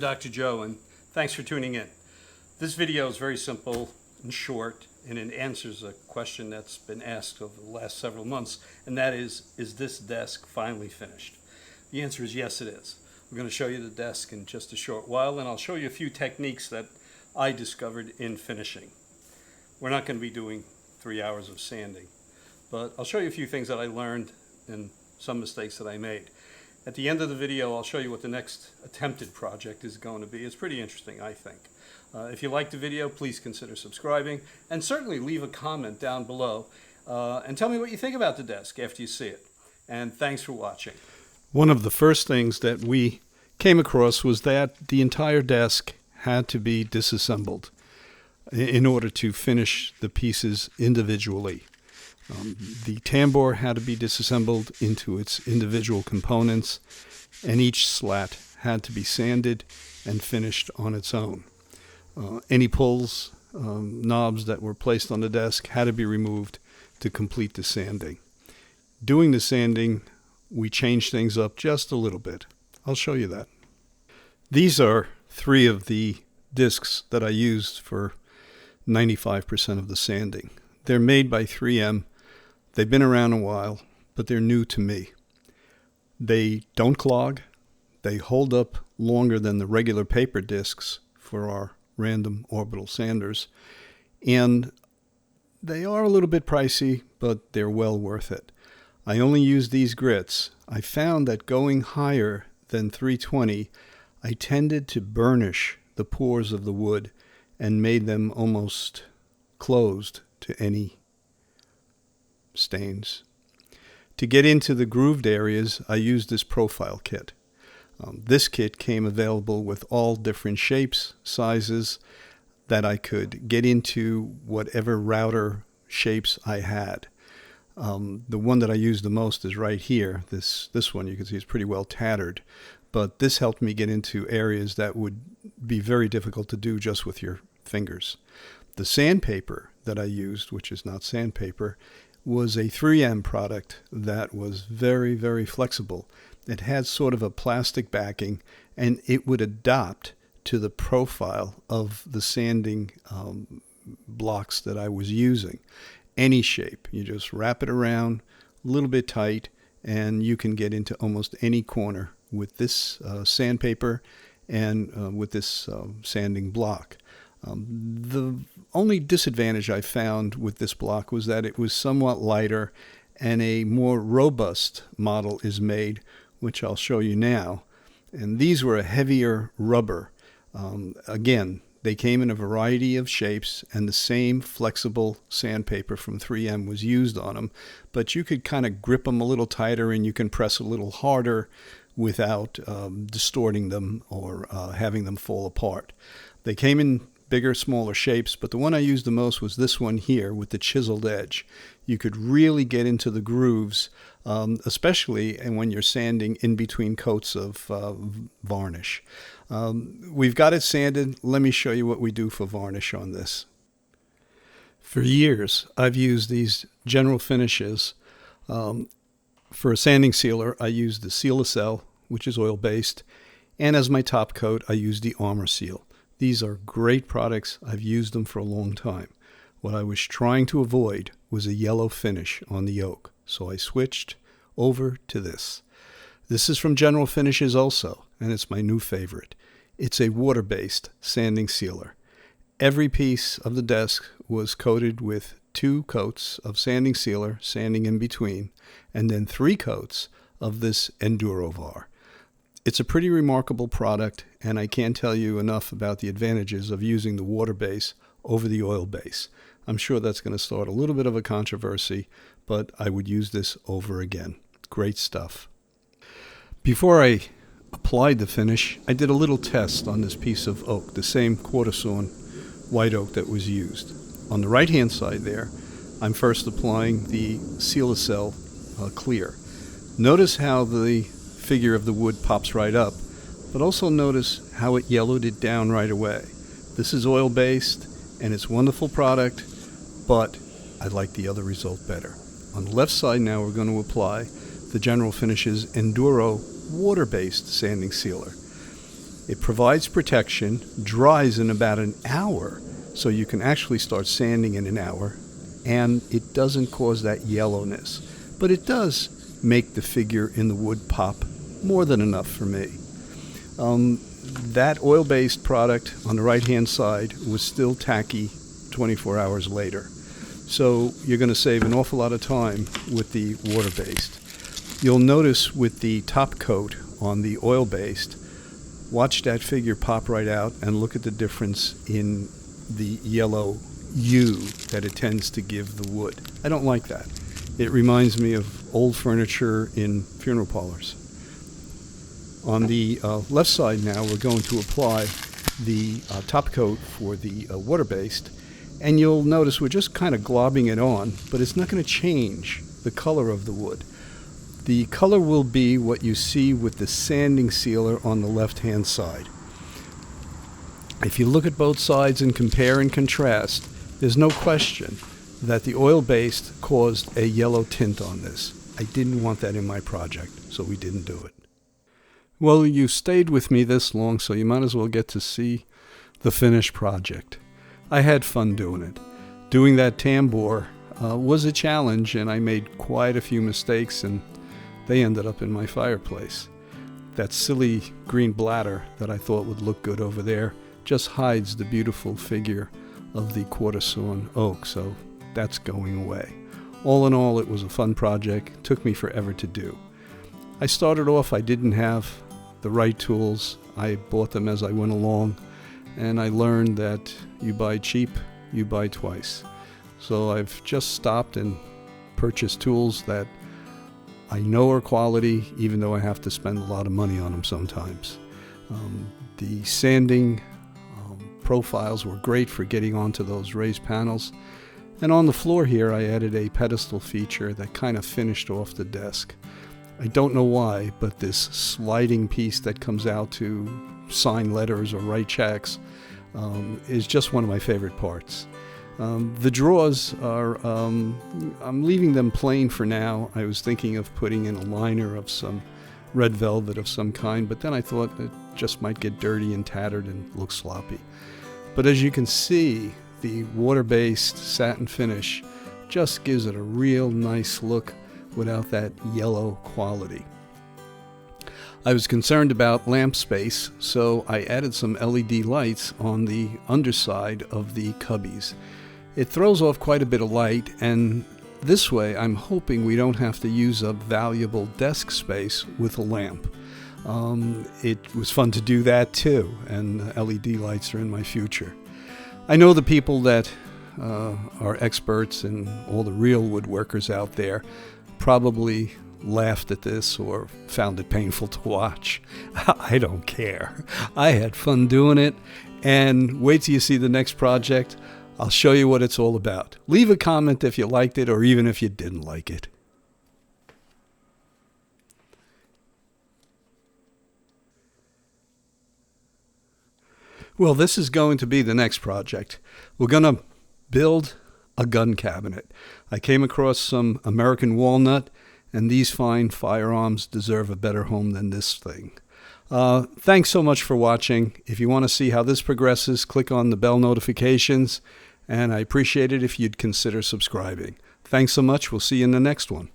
I'm Dr. Joe, and thanks for tuning in. This video is very simple and short, and it answers a question that's been asked over the last several months, and that is this desk finally finished? The answer is yes, it is. We're going to show you the desk in just a short while, and I'll show you a few techniques that I discovered in finishing. We're not going to be doing 3 hours of sanding, but I'll show you a few things that I learned and some mistakes that I made. At the end of the video, I'll show you what the next attempted project is going to be. It's pretty interesting, I think. If you like the video, please consider subscribing, and certainly leave a comment down below and tell me what you think about the desk after you see it. And thanks for watching. One of the first things that we came across was that the entire desk had to be disassembled in order to finish the pieces individually. The tambour had to be disassembled into its individual components, and each slat had to be sanded and finished on its own. Any pulls, knobs that were placed on the desk had to be removed to complete the sanding. Doing the sanding, we changed things up just a little bit. I'll show you that. These are 3 of the discs that I used for 95% of the sanding. They're made by 3M. They've been around a while, but they're new to me. They don't clog. They hold up longer than the regular paper discs for our random orbital sanders. And they are a little bit pricey, but they're well worth it. I only use these grits. I found that going higher than 320, I tended to burnish the pores of the wood and made them almost closed to any stains. To get into the grooved areas, I used this profile kit. This kit came available with all different shapes, sizes, that I could get into whatever router shapes I had. The one that I use the most is right here. This one, you can see, is pretty well tattered, but this helped me get into areas that would be very difficult to do just with your fingers. The sandpaper that I used, which is not sandpaper, was a 3M product that was very, very flexible. It had sort of a plastic backing, and it would adapt to the profile of the sanding blocks that I was using. Any shape. You just wrap it around a little bit tight, and you can get into almost any corner with this sandpaper and with this sanding block. The only disadvantage I found with this block was that it was somewhat lighter, and a more robust model is made, which I'll show you now. And these were a heavier rubber. Again, they came in a variety of shapes, and the same flexible sandpaper from 3M was used on them, but you could kind of grip them a little tighter, and you can press a little harder without distorting them or having them fall apart. They came in bigger, smaller shapes, but the one I used the most was this one here with the chiseled edge. You could really get into the grooves, especially when you're sanding in between coats of varnish. We've got it sanded. Let me show you what we do for varnish on this. For years, I've used these general finishes. For a sanding sealer, I use the Seal-A-Cell, which is oil-based, and as my top coat, I use the Armor Seal. These are great products. I've used them for a long time. What I was trying to avoid was a yellow finish on the yoke, so I switched over to this. This is from General Finishes also, and it's my new favorite. It's a water-based sanding sealer. Every piece of the desk was coated with 2 coats of sanding sealer, sanding in between, and then 3 coats of this EnduroVar. It's a pretty remarkable product, and I can't tell you enough about the advantages of using the water base over the oil base. I'm sure that's going to start a little bit of a controversy, but I would use this over again. Great stuff. Before I applied the finish, I did a little test on this piece of oak, the same quarter sawn white oak that was used. On the right-hand side there, I'm first applying the Seal-A-Cell clear. Notice how the figure of the wood pops right up, but also notice how it yellowed it down right away. This is oil-based, and it's a wonderful product, but I like the other result better. On the left side now, we're going to apply the General Finishes Enduro water-based sanding sealer. It provides protection, dries in about an hour, so you can actually start sanding in an hour, and it doesn't cause that yellowness. But it does make the figure in the wood pop more than enough for me. That oil-based product on the right-hand side was still tacky 24 hours later. So you're going to save an awful lot of time with the water-based. You'll notice with the top coat on the oil-based, watch that figure pop right out and look at the difference in the yellow hue that it tends to give the wood. I don't like that. It reminds me of old furniture in funeral parlors. On the left side now, we're going to apply the top coat for the water-based, and you'll notice we're just kind of globbing it on, but it's not going to change the color of the wood. The color will be what you see with the sanding sealer on the left-hand side. If you look at both sides and compare and contrast, there's no question that the oil-based caused a yellow tint on this. I didn't want that in my project, so we didn't do it. Well, you stayed with me this long, so you might as well get to see the finished project. I had fun doing it. Doing that tambour was a challenge, and I made quite a few mistakes, and they ended up in my fireplace. That silly green bladder that I thought would look good over there just hides the beautiful figure of the quarter-sawn oak, so that's going away. All in all, it was a fun project. It took me forever to do. I started off, I didn't have the right tools. I bought them as I went along, and I learned that you buy cheap, you buy twice. So I've just stopped and purchased tools that I know are quality, even though I have to spend a lot of money on them sometimes. The sanding profiles were great for getting onto those raised panels. And on the floor here, I added a pedestal feature that kind of finished off the desk. I don't know why, but this sliding piece that comes out to sign letters or write checks is just one of my favorite parts. The drawers are, I'm leaving them plain for now. I was thinking of putting in a liner of some red velvet of some kind, but then I thought it just might get dirty and tattered and look sloppy. But as you can see, the water-based satin finish just gives it a real nice look without that yellow quality. I was concerned about lamp space, so I added some LED lights on the underside of the cubbies. It throws off quite a bit of light, and this way I'm hoping we don't have to use up valuable desk space with a lamp. It was fun to do that too, and LED lights are in my future. I know the people that are experts and all the real woodworkers out there probably laughed at this or found it painful to watch. I don't care. I had fun doing it, and wait till you see the next project. I'll show you what it's all about. Leave a comment if you liked it or even if you didn't like it. Well, this is going to be the next project. We're going to build a gun cabinet. I came across some American walnut, and these fine firearms deserve a better home than this thing. Thanks so much for watching. If you want to see how this progresses, click on the bell notifications, and I appreciate it if you'd consider subscribing. Thanks so much. We'll see you in the next one.